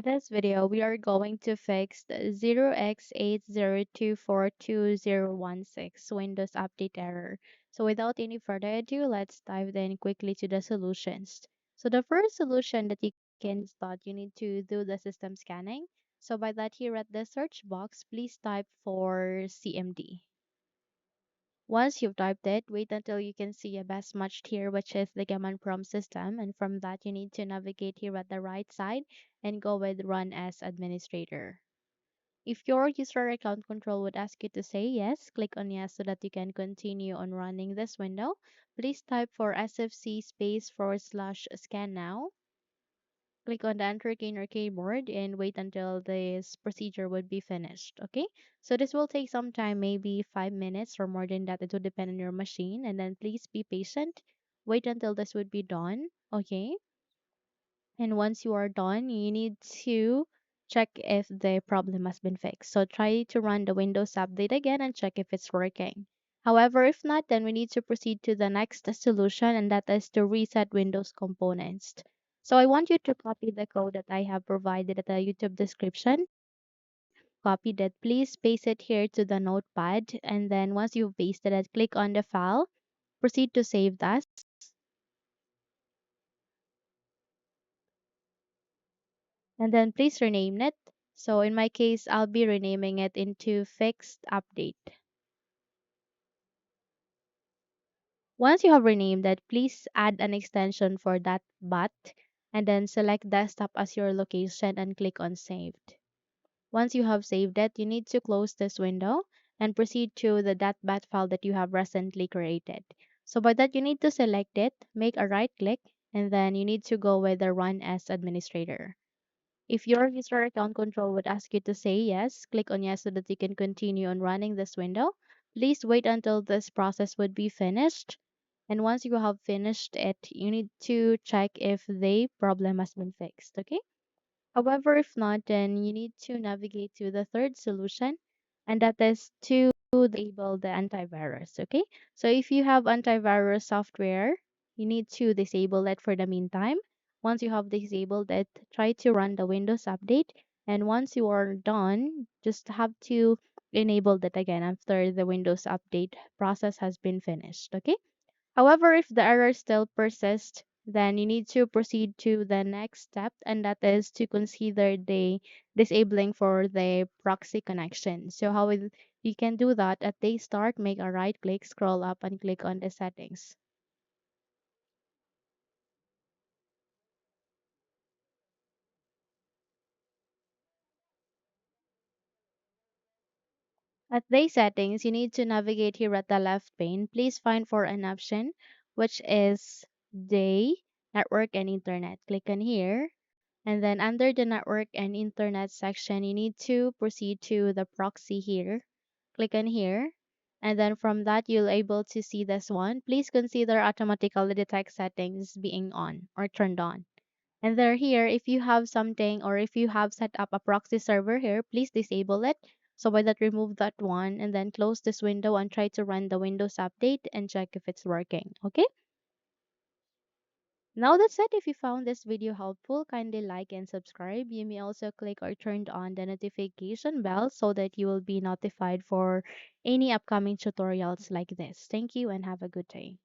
In this video, we are going to fix the 0x80242016 Windows Update error. So without any further ado, let's dive then quickly to the solutions. So the first solution that you can start, you need to do the system scanning. So by that, here at the search box, please type for CMD. Once you've typed it, wait until you can see a best matched here, which is the command prompt system. And from that, you need to navigate here at the right side and go with Run as Administrator. If your user account control would ask you to say yes, click on yes so that you can continue on running this window. Please type for SFC /scan now. Click on the enter key in your keyboard and wait until this procedure would be finished. Okay, so this will take some time, maybe 5 minutes or more than that. It will depend on your machine, and then please be patient. Wait until this would be done. Okay, and once you are done, you need to check if the problem has been fixed. So try to run the Windows update again and check if it's working. However, if not, then we need to proceed to the next solution, and that is to reset Windows components. So I want you to copy the code that I have provided at the YouTube description. Copy that. Please paste it here to the notepad. And then once you've pasted it, click on the file. Proceed to save that. And then please rename it. So in my case, I'll be renaming it into fixed update. Once you have renamed it, please add an extension for that bat and then select desktop as your location and click on saved. Once you have saved it, you need to close this window and proceed to the .bat file that you have recently created. So by that, you need to select it, make a right click, and then you need to go with the Run as Administrator. If your user account control would ask you to say yes, click on yes so that you can continue on running this window. Please wait until this process would be finished. And once you have finished it, you need to check if the problem has been fixed. Okay? However, if not, then you need to navigate to the third solution, and that is to disable the antivirus. Okay, so if you have antivirus software, you need to disable it for the meantime. Once you have disabled it, try to run the Windows update, and once you are done, just have to enable that again after the Windows update process has been finished. Okay. However, if the error still persists, then you need to proceed to the next step, and that is to consider the disabling for the proxy connection. So you can do that at the start, make a right click, scroll up and click on the settings. At the settings, you need to navigate here at the left pane. Please find for an option which is day, network and internet. Click on here. And then under the network and internet section, you need to proceed to the proxy here. Click on here. And then from that, you'll able to see this one. Please consider automatically detect settings being on or turned on. And there here, if you have something or if you have set up a proxy server here, please disable it. So by that, remove that one and then close this window and try to run the Windows update and check if it's working. Okay. Now that's it. If you found this video helpful, kindly like and subscribe. You may also click or turn on the notification bell so that you will be notified for any upcoming tutorials like this. Thank you and have a good day.